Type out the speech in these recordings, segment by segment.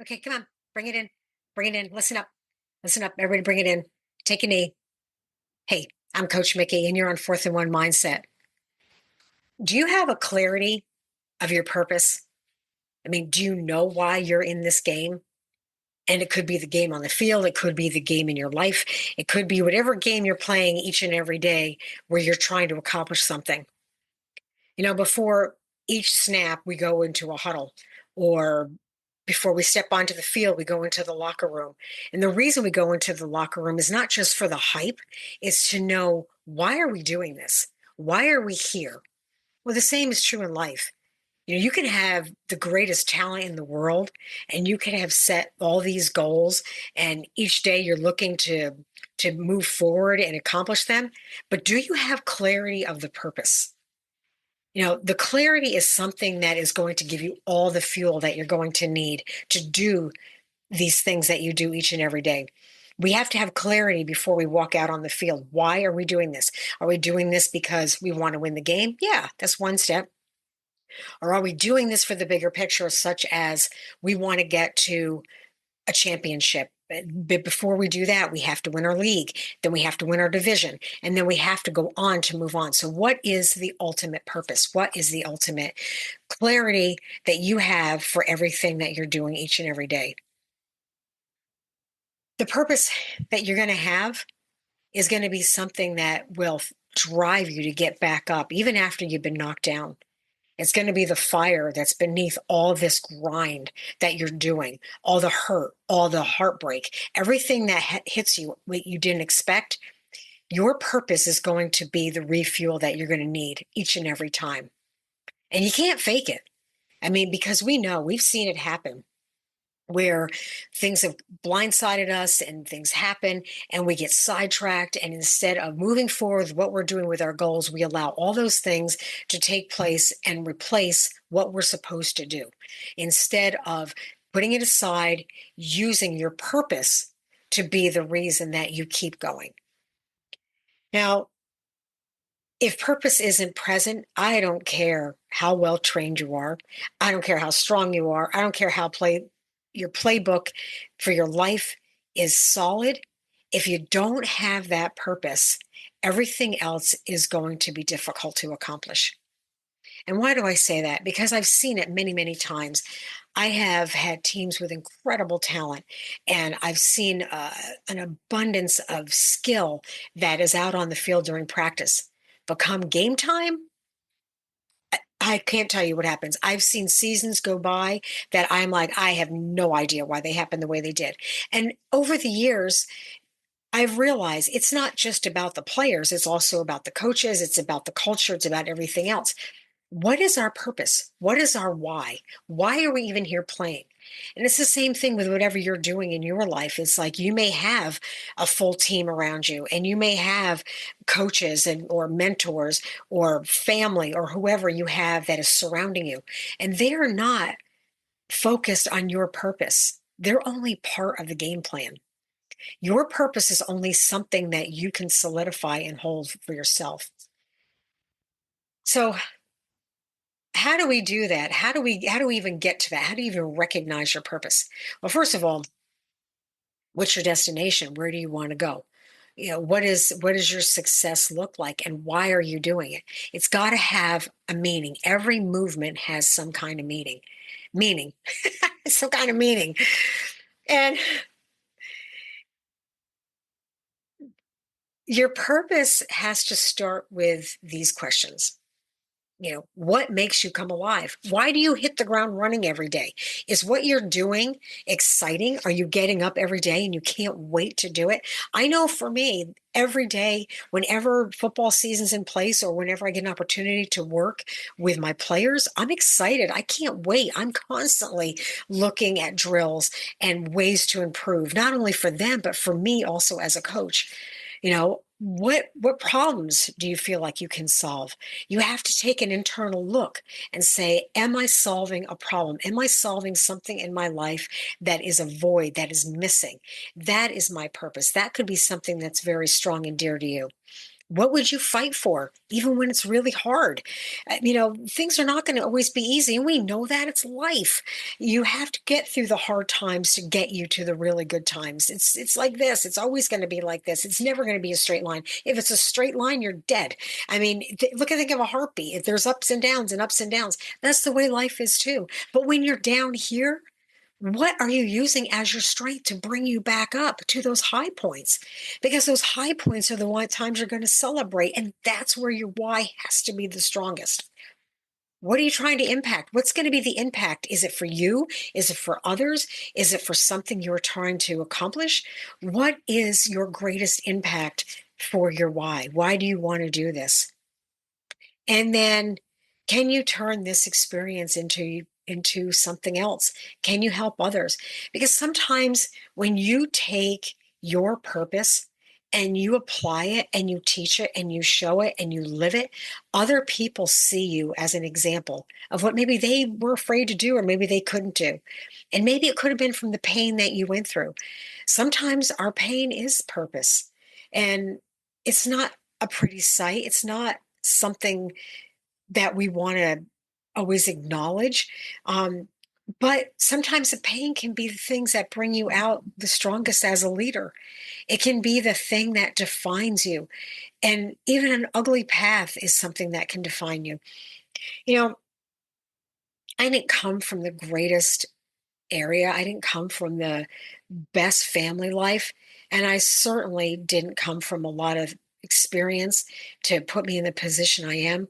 Okay, come on. Bring it in. Bring it in. Listen up. Listen up. Everybody bring it in. Take a knee. Hey, I'm Coach Mickey, and you're on Fourth and One Mindset. Do you have a clarity of your purpose? I mean, do you know why you're in this game? And it could be the game on the field. It could be the game in your life. It could be whatever game you're playing each and every day where you're trying to accomplish something. Before each snap, we go into a huddle, or before we step onto the field, we go into the locker room. And the reason we go into the locker room is not just for the hype, it's to know, why are we doing this? Why are we here? Well, the same is true in life. You can have the greatest talent in the world, and you can have set all these goals, and each day you're looking to move forward and accomplish them. But do you have clarity of the purpose? The clarity is something that is going to give you all the fuel that you're going to need to do these things that you do each and every day. We have to have clarity before we walk out on the field. Why are we doing this? Are we doing this because we want to win the game? Yeah, that's one step. Or are we doing this for the bigger picture, such as we want to get to a championship? But before we do that, we have to win our league, then we have to win our division, and then we have to go on to move on. So what is the ultimate purpose? What is the ultimate clarity that you have for everything that you're doing each and every day? The purpose that you're going to have is going to be something that will drive you to get back up even after you've been knocked down. It's going to be the fire that's beneath all this grind that you're doing, all the hurt, all the heartbreak, everything that hits you, what you didn't expect. Your purpose is going to be the refuel that you're going to need each and every time. And you can't fake it. I mean, because we've seen it happen where things have blindsided us and things happen and we get sidetracked. And instead of moving forward with what we're doing with our goals, we allow all those things to take place and replace what we're supposed to do. Instead of putting it aside, using your purpose to be the reason that you keep going. Now, if purpose isn't present, I don't care how well trained you are. I don't care how strong you are. I don't care how your playbook for your life is solid. If you don't have that purpose, everything else is going to be difficult to accomplish. And why do I say that? Because I've seen it many, many times. I have had teams with incredible talent, and I've seen an abundance of skill that is out on the field during practice. But come game time, I can't tell you what happens. I've seen seasons go by that I'm like, I have no idea why they happened the way they did. And over the years, I've realized it's not just about the players, it's also about the coaches, it's about the culture, it's about everything else. What is our purpose? What is our why? Why are we even here playing? And it's the same thing with whatever you're doing in your life. It's like you may have a full team around you, and you may have coaches and or mentors or family or whoever you have that is surrounding you, and they are not focused on your purpose. They're only part of the game plan. Your purpose is only something that you can solidify and hold for yourself. So how do we do that? How do we even get to that? How do you even recognize your purpose? Well, first of all, what's your destination? Where do you want to go? What does your success look like, and why are you doing it? It's got to have a meaning. Every movement has some kind of meaning, some kind of meaning. And your purpose has to start with these questions. What makes you come alive? Why do you hit the ground running every day? Is what you're doing exciting? Are you getting up every day and you can't wait to do it? I know for me, every day, whenever football season's in place or whenever I get an opportunity to work with my players, I'm excited. I can't wait. I'm constantly looking at drills and ways to improve, not only for them, but for me also as a coach. What problems do you feel like you can solve? You have to take an internal look and say, am I solving a problem? Am I solving something in my life that is a void, that is missing? That is my purpose. That could be something that's very strong and dear to you. What would you fight for, even when it's really hard? Things are not going to always be easy, and we know that it's life. You have to get through the hard times to get you to the really good times. It's like this. It's always going to be like this. It's never going to be a straight line. If it's a straight line, you're dead. I mean, think of a heartbeat. If there's ups and downs and ups and downs, that's the way life is too. But when you're down here, what are you using as your strength to bring you back up to those high points? Because those high points are the one times you're going to celebrate. And that's where your why has to be the strongest. What are you trying to impact? What's going to be the impact? Is it for you? Is it for others? Is it for something you're trying to accomplish? What is your greatest impact for your why? Why do you want to do this? And then can you turn this experience into something else? Can you help others? Because sometimes when you take your purpose and you apply it and you teach it and you show it and you live it, other people see you as an example of what maybe they were afraid to do or maybe they couldn't do. And maybe it could have been from the pain that you went through. Sometimes our pain is purpose, and it's not a pretty sight. It's not something that we want to always acknowledge. But sometimes the pain can be the things that bring you out the strongest as a leader. It can be the thing that defines you. And even an ugly path is something that can define you. You know, I didn't come from the greatest area, I didn't come from the best family life. And I certainly didn't come from a lot of experience to put me in the position I am.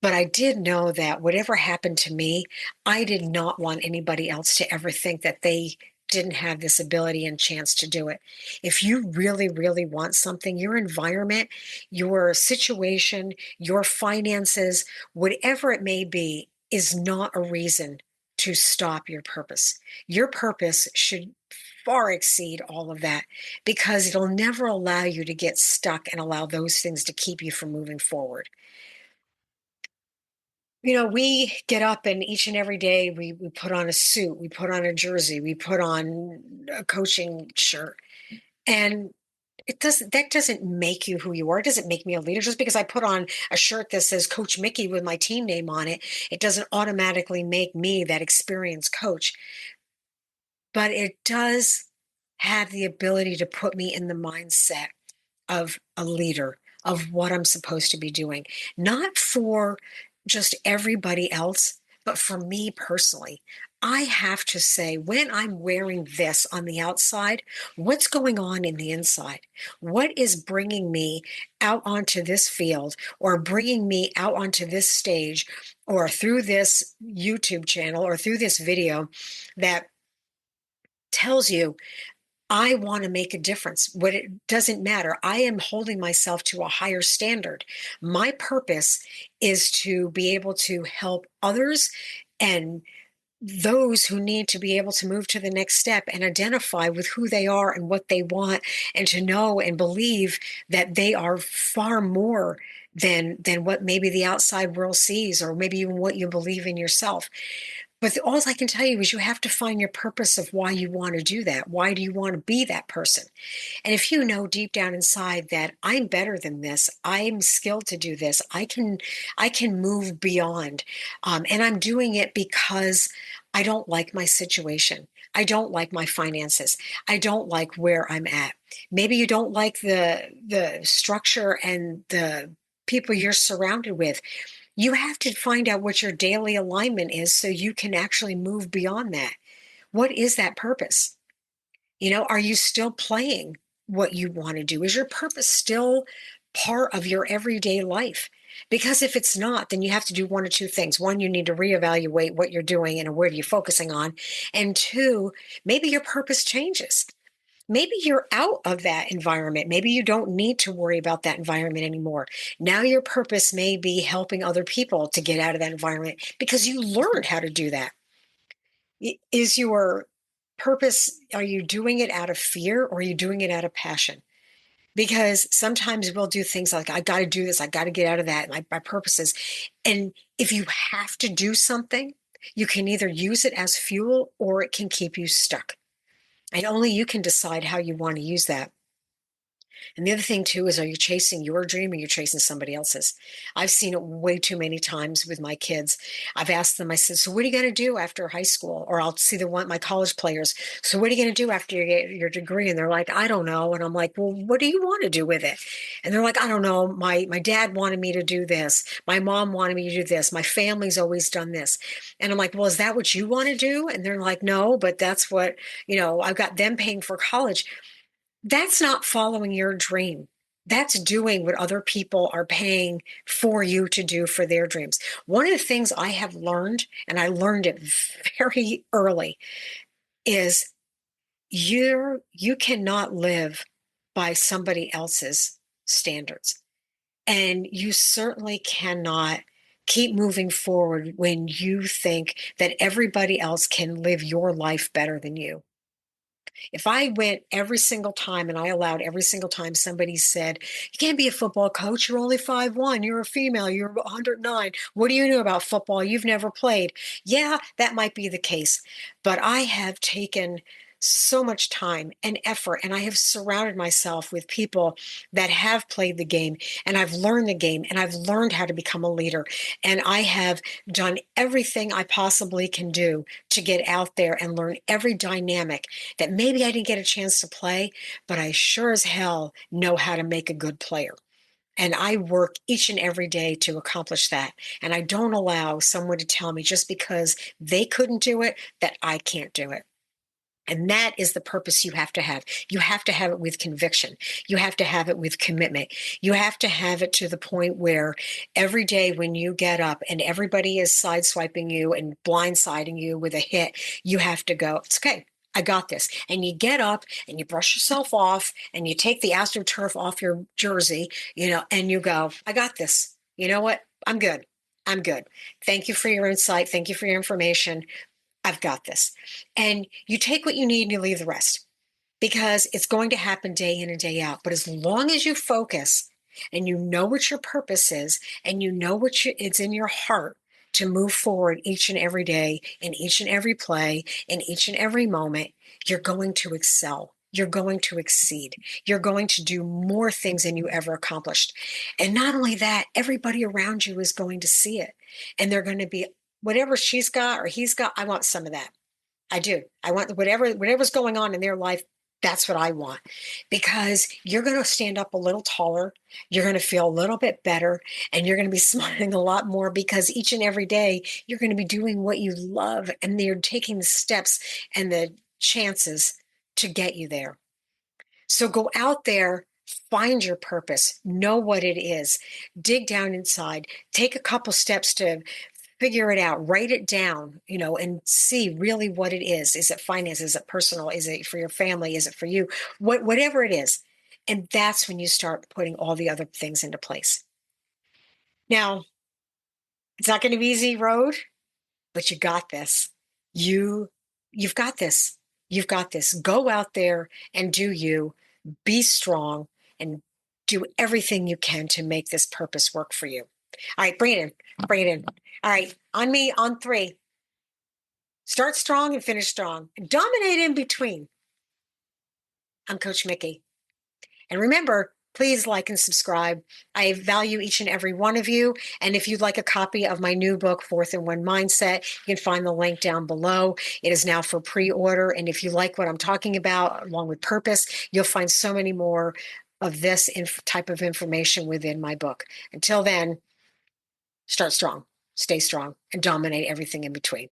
But I did know that whatever happened to me, I did not want anybody else to ever think that they didn't have this ability and chance to do it. If you really, really want something, your environment, your situation, your finances, whatever it may be, is not a reason to stop your purpose. Your purpose should far exceed all of that because it'll never allow you to get stuck and allow those things to keep you from moving forward. We get up and each and every day we put on a suit, we put on a jersey, we put on a coaching shirt. And that doesn't make you who you are. It doesn't make me a leader. Just because I put on a shirt that says Coach Mickey with my team name on it, it doesn't automatically make me that experienced coach. But it does have the ability to put me in the mindset of a leader, of what I'm supposed to be doing, not for just everybody else, but for me personally. I have to say, when I'm wearing this on the outside, what's going on in the inside? What is bringing me out onto this field or bringing me out onto this stage or through this YouTube channel or through this video that tells you I want to make a difference. What it doesn't matter. I am holding myself to a higher standard. My purpose is to be able to help others and those who need to be able to move to the next step and identify with who they are and what they want and to know and believe that they are far more than what maybe the outside world sees or maybe even what you believe in yourself. But all I can tell you is you have to find your purpose of why you want to do that. Why do you want to be that person? And if you know deep down inside that I'm better than this, I'm skilled to do this, I can move beyond. And I'm doing it because I don't like my situation. I don't like my finances. I don't like where I'm at. Maybe you don't like the structure and the people you're surrounded with. You have to find out what your daily alignment is so you can actually move beyond that. What is that purpose? Are you still playing what you want to do? Is your purpose still part of your everyday life? Because if it's not, then you have to do one or two things. One, you need to reevaluate what you're doing and where you're focusing on. And two, maybe your purpose changes. Maybe you're out of that environment. Maybe you don't need to worry about that environment anymore. Now your purpose may be helping other people to get out of that environment because you learned how to do that. Is your purpose, are you doing it out of fear or are you doing it out of passion? Because sometimes we'll do things like, I got to do this, I got to get out of that, my purpose is. And if you have to do something, you can either use it as fuel or it can keep you stuck. And only you can decide how you want to use that. And the other thing too is, are you chasing your dream or you're chasing somebody else's? I've seen it way too many times with my kids. I've asked them, I said, so what are you going to do after high school? Or I'll see my college players. So what are you going to do after you get your degree? And they're like, I don't know. And I'm like, well, what do you want to do with it? And they're like, I don't know. My dad wanted me to do this. My mom wanted me to do this. My family's always done this. And I'm like, well, is that what you want to do? And they're like, no, but that's what, I've got them paying for college. That's not following your dream. That's doing what other people are paying for you to do for their dreams. One of the things I have learned, and I learned it very early, is you cannot live by somebody else's standards. And you certainly cannot keep moving forward when you think that everybody else can live your life better than you. If I went every single time and I allowed every single time somebody said, you can't be a football coach, you're only 5'1, you're a female, you're 109. What do you know about football? You've never played. Yeah, that might be the case. But I have taken so much time and effort, and I have surrounded myself with people that have played the game, and I've learned the game, and I've learned how to become a leader. And I have done everything I possibly can do to get out there and learn every dynamic that maybe I didn't get a chance to play, but I sure as hell know how to make a good player. And I work each and every day to accomplish that. And I don't allow someone to tell me just because they couldn't do it that I can't do it. And that is the purpose you have to have. You have to have it with conviction. You have to have it with commitment. You have to have it to the point where every day when you get up and everybody is sideswiping you and blindsiding you with a hit, you have to go, it's okay. I got this. And you get up and you brush yourself off and you take the AstroTurf off your jersey, and you go, I got this. You know what? I'm good. I'm good. Thank you for your insight. Thank you for your information. I've got this. And you take what you need and you leave the rest, because it's going to happen day in and day out. But as long as you focus and you know what your purpose is and you know it's in your heart to move forward each and every day, in each and every play, in each and every moment, you're going to excel. You're going to exceed. You're going to do more things than you ever accomplished. And not only that, everybody around you is going to see it. And they're going to be, whatever she's got or he's got, I want some of that. I do. I want whatever's going on in their life. That's what I want, because you're going to stand up a little taller. You're going to feel a little bit better, and you're going to be smiling a lot more, because each and every day you're going to be doing what you love, and you're taking the steps and the chances to get you there. So go out there, find your purpose, know what it is, dig down inside, take a couple steps to figure it out, write it down, and see really what it is. Is it finance? Is it personal? Is it for your family? Is it for you? Whatever it is. And that's when you start putting all the other things into place. Now, it's not going to be an easy road, but you got this. You've got this. You've got this. Go out there and do you. Be strong and do everything you can to make this purpose work for you. All right, bring it in. Bring it in. All right, on me, on three. Start strong and finish strong. Dominate in between. I'm Coach Mickey. And remember, please like and subscribe. I value each and every one of you. And if you'd like a copy of my new book, Fourth and One Mindset, you can find the link down below. It is now for pre-order. And if you like what I'm talking about, along with purpose, you'll find so many more of this type of information within my book. Until then, start strong, stay strong, and dominate everything in between.